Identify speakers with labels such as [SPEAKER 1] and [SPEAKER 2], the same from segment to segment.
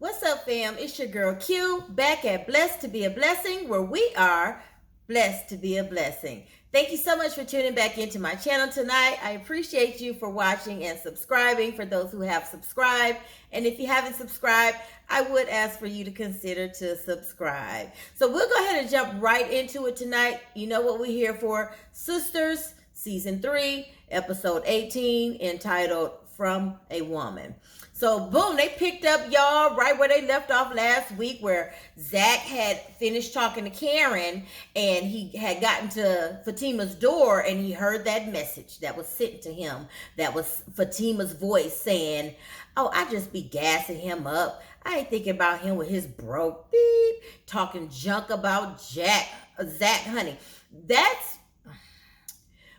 [SPEAKER 1] What's up, fam? It's your girl Q back at Blessed to Be a Blessing, where we are blessed to be a blessing. Thank you so much for tuning back into my channel tonight. I appreciate you for watching and subscribing for those who have subscribed. And if you haven't subscribed, I would ask for you to consider to subscribe. So we'll go ahead and jump right into it tonight. You know what we're here for. Sisters, Season 3, Episode 18, entitled From a Woman. So boom, they picked up y'all right where they left off last week, where Zach had finished talking to Karen and he had gotten to Fatima's door and he heard that message that was sent to him. That was Fatima's voice saying, "Oh, I just be gassing him up. I ain't thinking about him with his broke beep, talking junk about Zach, honey."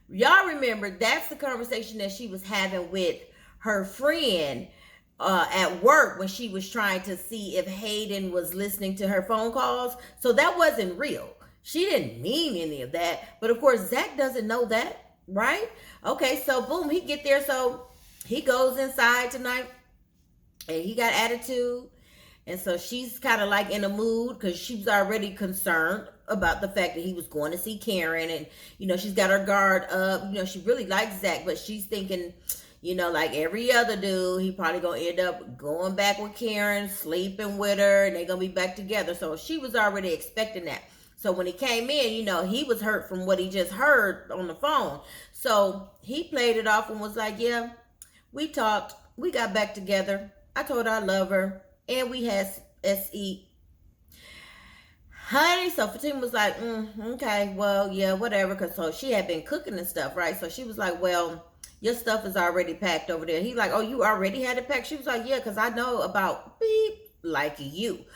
[SPEAKER 1] Y'all remember, that's the conversation that she was having with her friend at work when she was trying to see if Hayden was listening to her phone calls. So that wasn't real. She didn't mean any of that. But of course, Zach doesn't know that, right? Okay, so boom, he get there. So he goes inside tonight and he got attitude. And so she's kind of like in a mood because she was already concerned about the fact that he was going to see Karen. And, she's got her guard up. She really likes Zach, but she's thinking, like every other dude, he probably gonna end up going back with Karen, sleeping with her, and they gonna be back together. So she was already expecting that. So when he came in, he was hurt from what he just heard on the phone. So he played it off and was like, "Yeah, we talked, we got back together. I told her I love her, and we had SE." Honey, so Fatima was like, "Okay, well, yeah, whatever," because so she had been cooking and stuff, right? So she was like, "Well, your stuff is already packed over there." He's like, "Oh, you already had it packed?" She was like, "Yeah, because I know about beep like you."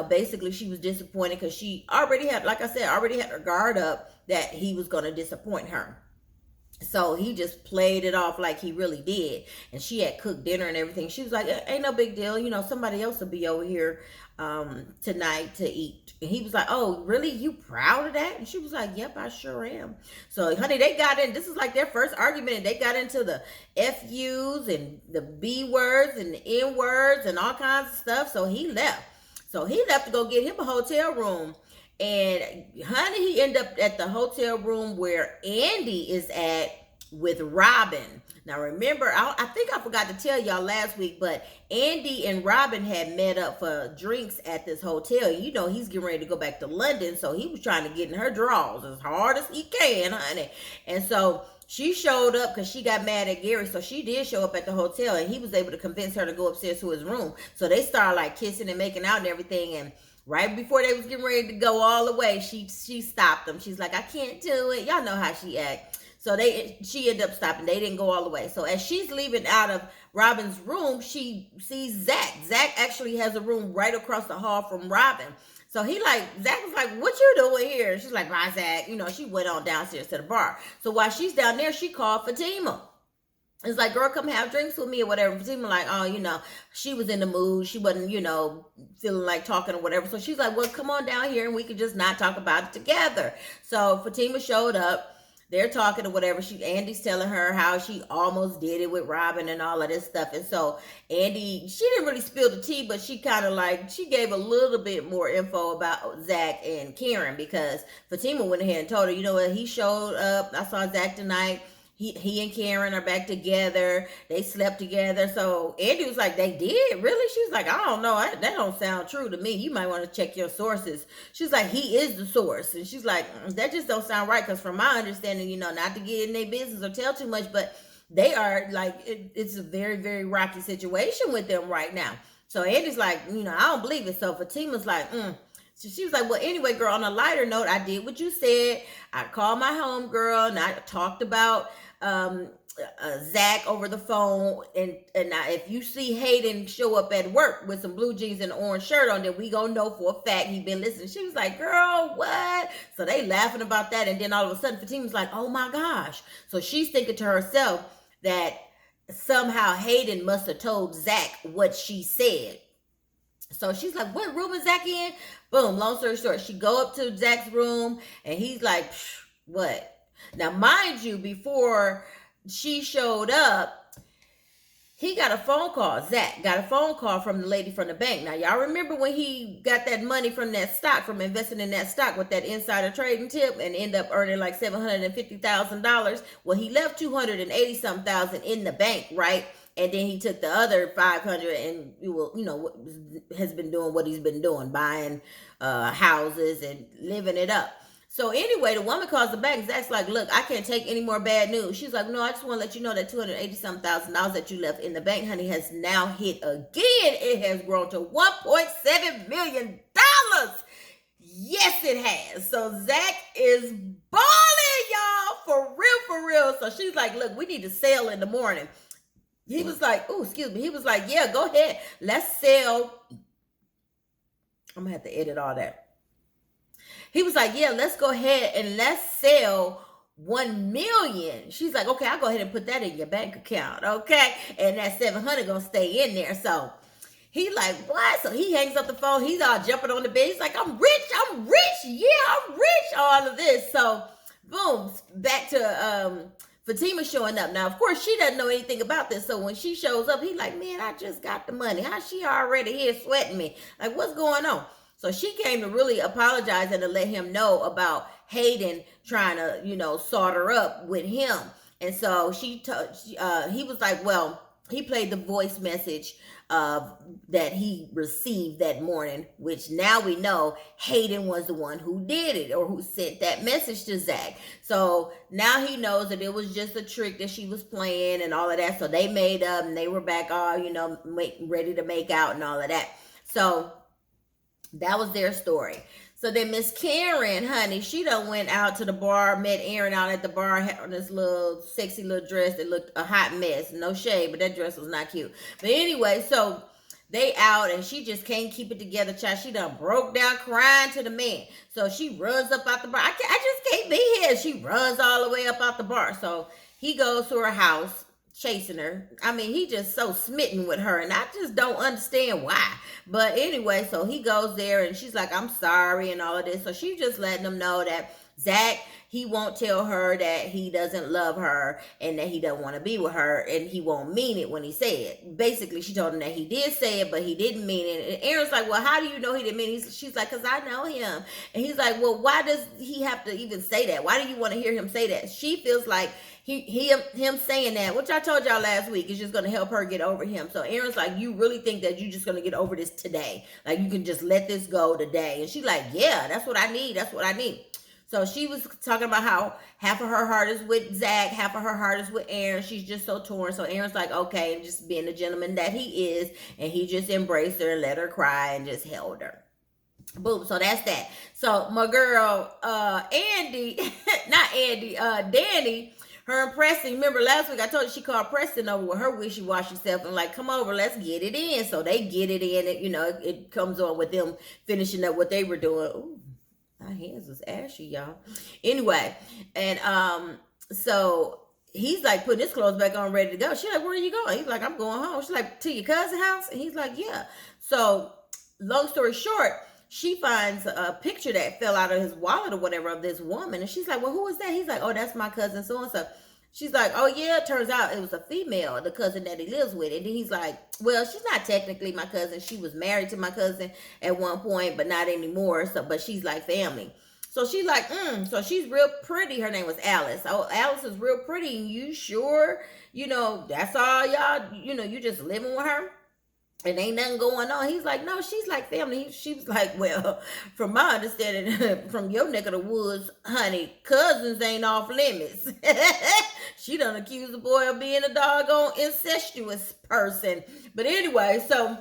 [SPEAKER 1] Basically she was disappointed because she already had, like I said, already had her guard up that he was going to disappoint her. So he just played it off like he really did. And she had cooked dinner and everything. She was like, "Ain't no big deal. Somebody else will be over here tonight to eat." And he was like, "Oh, really? You proud of that?" And she was like, "Yep, I sure am." So, honey, they got in. This is like their first argument. And they got into the FUs and the B words and the N words and all kinds of stuff. So he left. To go get him a hotel room. And honey, he ended up at the hotel room where Andy is at with Robin. Now remember, I think I forgot to tell y'all last week, but Andy and Robin had met up for drinks at this hotel. He's getting ready to go back to London, so he was trying to get in her drawers as hard as he can, honey. And so she showed up because she got mad at Gary. So she did show up at the hotel, and he was able to convince her to go upstairs to his room. So they started like kissing and making out and everything. And right before they was getting ready to go all the way, she stopped them. She's like, "I can't do it." Y'all know how she act. So she ended up stopping. They didn't go all the way. So as she's leaving out of Robin's room, she sees Zach. Zach actually has a room right across the hall from Robin. So Zach was like, "What you doing here?" And she's like, "Bye, Zach." She went on downstairs to the bar. So while she's down there, she called Fatima. It's like, "Girl, come have drinks with me," or whatever. Fatima like, "Oh, she was in the mood. She wasn't, feeling like talking or whatever." So she's like, "Well, come on down here and we could just not talk about it together." So Fatima showed up. They're talking or whatever. Andy's telling her how she almost did it with Robin and all of this stuff. And so Andy, she didn't really spill the tea, but she kind of she gave a little bit more info about Zach and Karen, because Fatima went ahead and told her, "You know what? He showed up. I saw Zach tonight. He and Karen are back together. They slept together." So Andy was like, "They did? Really?" She's like, "I don't know. That don't sound true to me. You might want to check your sources." She's like, "He is the source." And she's like, "That just don't sound right, because from my understanding, not to get in their business or tell too much, but they are like, it's a very, very rocky situation with them right now." So Andy's like, "I don't believe it." So Fatima's like, So she was like, "Well, anyway, girl, on a lighter note, I did what you said. I called my homegirl and I talked about Zach over the phone. And if you see Hayden show up at work with some blue jeans and an orange shirt on, then we gonna know for a fact he been listening." She was like, "Girl, what?" So they laughing about that. And then all of a sudden, Fatima's like, "Oh my gosh." So she's thinking to herself that somehow Hayden must have told Zach what she said. So she's like, "What room is Zach in?" Boom, long story short, she go up to Zach's room and he's like, "What?" Now, mind you, before she showed up, he got a phone call. Zach got a phone call from the lady from the bank. Now, y'all remember when he got that money from that stock, from investing in that stock with that insider trading tip and end up earning like $750,000? Well, he left 280 some thousand in the bank, right? And then he took the other 500 and has been doing what he's been doing, buying houses and living it up. So anyway, the woman calls the bank. Zach's like, look, I can't take any more bad news. She's like, no, I just want to let you know that 280 some thousand dollars that you left in the bank, honey, has now hit again. It has grown to $1.7 million. Yes, it has. So Zach is balling, y'all, for real, for real. So she's like, look, we need to sell in the morning. He was like, oh, excuse me. He was like, yeah, go ahead. Let's sell. I'm going to have to edit all that. He was like, yeah, let's go ahead and let's sell 1 million. She's like, okay, I'll go ahead and put that in your bank account. Okay. And that 700 gonna stay in there. So he like, what? So he hangs up the phone. He's all jumping on the bed. He's like, I'm rich. Yeah, I'm rich. All of this. So boom, back to Fatima showing up. Now, of course, she doesn't know anything about this. So when she shows up, he's like, man, I just got the money. How she already here sweating me? Like, what's going on? So she came to really apologize and to let him know about Hayden trying to, sort her up with him. And so he was like, well, he played the voice message that he received that morning, which now we know Hayden was the one who did it or who sent that message to Zach. So now he knows that it was just a trick that she was playing and all of that. So they made up and they were back all, ready to make out and all of that. So that was their story. So then Miss Karen, honey, she done went out to the bar, met Aaron out at the bar, had on this little sexy little dress that looked a hot mess. No shade, but that dress was not cute. But anyway, so they out and she just can't keep it together, child. She done broke down crying to the man. So she runs up out the bar. I just can't be here. She runs all the way up out the bar. So he goes to her house, chasing her. I mean, he just so smitten with her, and I just don't understand why. But anyway, so he goes there, and she's like, I'm sorry, and all of this. So she's just letting him know that Zach, he won't tell her that he doesn't love her and that he doesn't want to be with her, and he won't mean it when he say it. Basically, she told him that he did say it, but he didn't mean it. And Aaron's like, well, how do you know he didn't mean it? She's like, because I know him. And he's like, well, why does he have to even say that? Why do you want to hear him say that? She feels like him saying that, which I told y'all last week, is just going to help her get over him. So Aaron's like, you really think that you're just going to get over this today? Like, you can just let this go today? And she's like, yeah, that's what I need. That's what I need. So she was talking about how half of her heart is with Zach, half of her heart is with Aaron. She's just so torn. So Aaron's like, okay, and just being the gentleman that he is. And he just embraced her and let her cry and just held her. Boom. So that's that. So my girl, Danny, her and Preston, remember last week I told you she called Preston over with her wishy-washy self and like, come over, let's get it in. So they get it in. It comes on with them finishing up what they were doing. Ooh, my hands was ashy, y'all. Anyway, and so he's like putting his clothes back on, ready to go. She's like, where are you going? He's like, I'm going home. She's like, to your cousin's house? And he's like, yeah. So long story short, she finds a picture that fell out of his wallet or whatever of this woman. And she's like, well, who is that? He's like, oh, that's my cousin so-and-so. She's like, oh, yeah, it turns out it was a female, the cousin that he lives with. And then he's like, well, she's not technically my cousin. She was married to my cousin at one point, but not anymore. So, but she's like family. So she's like, so she's real pretty. Her name was Alice. Oh, Alice is real pretty. And you sure, that's all y'all, you just living with her? And ain't nothing going on. He's like, no, she's like family. She was like, well, from my understanding, from your neck of the woods, honey, cousins ain't off limits. She done accused the boy of being a doggone incestuous person. But anyway, so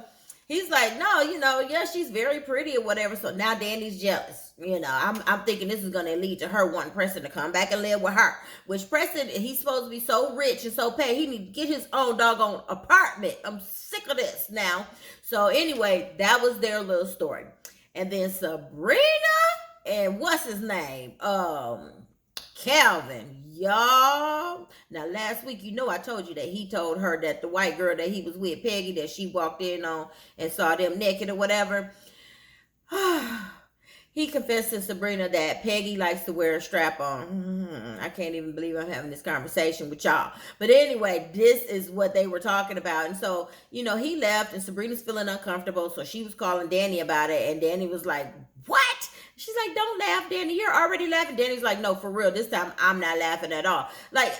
[SPEAKER 1] he's like, no, yeah, she's very pretty or whatever. So now Danny's jealous. I'm thinking this is going to lead to her wanting Preston to come back and live with her. Which Preston, he's supposed to be so rich and so paid, he need to get his own doggone apartment. I'm sick of this now. So anyway, that was their little story. And then Sabrina and what's his name? Calvin. Y'all. Now last week, I told you that he told her that the white girl that he was with, Peggy, that she walked in on and saw them naked or whatever. he confessed to Sabrina that Peggy likes to wear a strap on. I can't even believe I'm having this conversation with y'all. But anyway, this is what they were talking about. And so, he left and Sabrina's feeling uncomfortable. So she was calling Danny about it. And Danny was like, what? She's like, don't laugh, Danny. You're already laughing. Danny's like, no, for real. This time I'm not laughing at all. Like,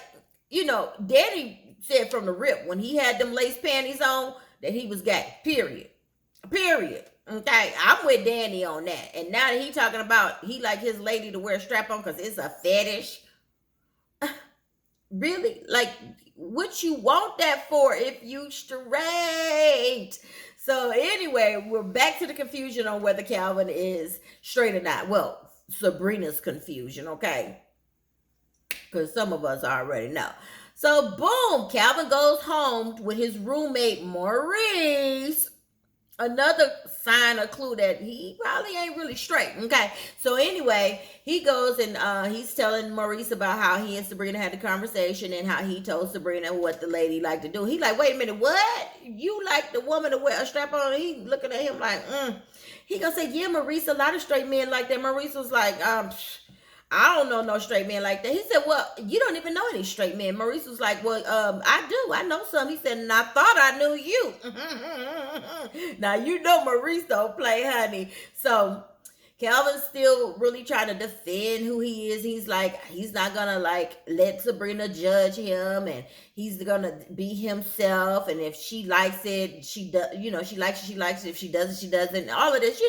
[SPEAKER 1] Danny said from the rip when he had them lace panties on that he was gay. Period. Okay, I'm with Danny on that. And now that he talking about he like his lady to wear a strap on because it's a fetish. Really? Like, what you want that for if you straight? So anyway, we're back to the confusion on whether Calvin is straight or not. Well, Sabrina's confusion, okay? Because some of us already know. So boom, Calvin goes home with his roommate Maurice. Another sign or clue that he probably ain't really straight. Okay. So anyway, he goes and he's telling Maurice about how he and Sabrina had a conversation and how he told Sabrina what the lady liked to do. He like, wait a minute, what? You like the woman to wear a strap on? He looking at him like, He gonna say, yeah, Maurice, a lot of straight men like that. Maurice was like, I don't know no straight man like that. He said, well, you don't even know any straight men. Maurice was like, well, I do. I know some. He said, and I thought I knew you. Now, Maurice don't play, honey. So Calvin's still really trying to defend who he is. He's like, he's not going to let Sabrina judge him, and he's going to be himself. And if she likes it, she does, she likes it. If she doesn't, she doesn't. All of this,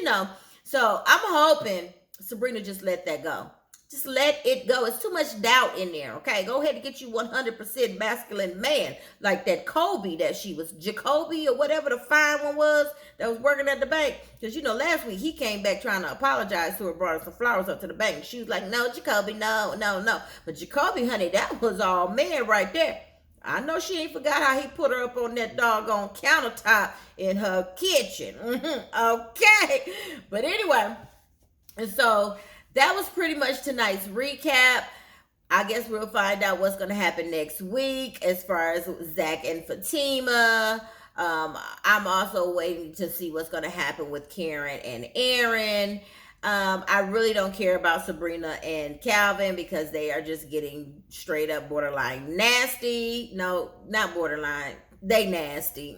[SPEAKER 1] So I'm hoping Sabrina just let that go. Just let it go. It's too much doubt in there, okay? Go ahead and get you 100% masculine man like that Kobe that she was, Jacoby or whatever the fine one was that was working at the bank. Because, last week he came back trying to apologize to her, brought her some flowers up to the bank. She was like, no, Jacoby, no. But Jacoby, honey, that was all man right there. I know she ain't forgot how he put her up on that doggone countertop in her kitchen. Okay. But anyway, and so that was pretty much tonight's recap. I guess we'll find out what's going to happen next week as far as Zach and Fatima. I'm also waiting to see what's going to happen with Karen and Aaron. I really don't care about Sabrina and Calvin because they are just getting straight up borderline nasty. No, not borderline. They nasty.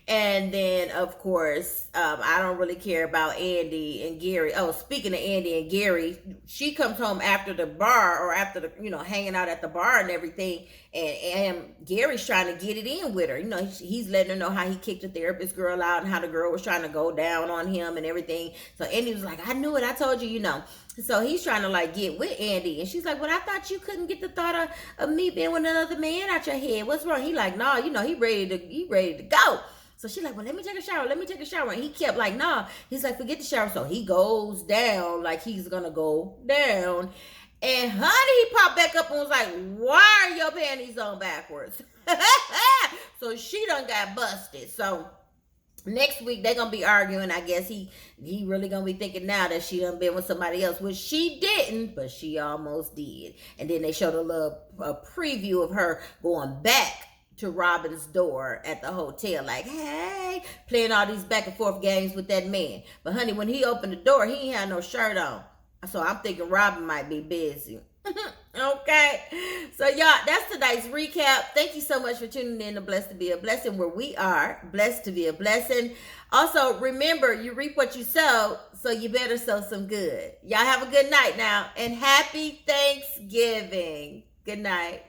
[SPEAKER 1] And then, of course, I don't really care about Andy and Gary. Oh, speaking of Andy and Gary, she comes home after the bar or after the, hanging out at the bar and everything. And Gary's trying to get it in with her. He's letting her know how he kicked the therapist girl out and how the girl was trying to go down on him and everything. So Andy was like, I knew it. I told you, So he's trying to get with Andy. And she's like, well, I thought you couldn't get the thought of me being with another man out your head. What's wrong? He like, nah, he ready to go. So she's like, well, let me take a shower. And he kept like, nah. He's like, forget the shower. So he goes down like he's going to go down. And honey, he popped back up and was like, why are your panties on backwards? So she done got busted. So next week, they're going to be arguing. I guess he really going to be thinking now that she done been with somebody else, which she didn't, but she almost did. And then they showed a preview of her going back to Robin's door at the hotel, like, hey, playing all these back and forth games with that man. But honey, when he opened the door, he ain't had no shirt on. So I'm thinking Robin might be busy. Okay. So y'all, that's tonight's recap. Thank you so much for tuning in to Blessed to Be a Blessing, where we are blessed to be a blessing. Also, remember, you reap what you sow, so you better sow some good. Y'all have a good night now, and happy Thanksgiving. Good night.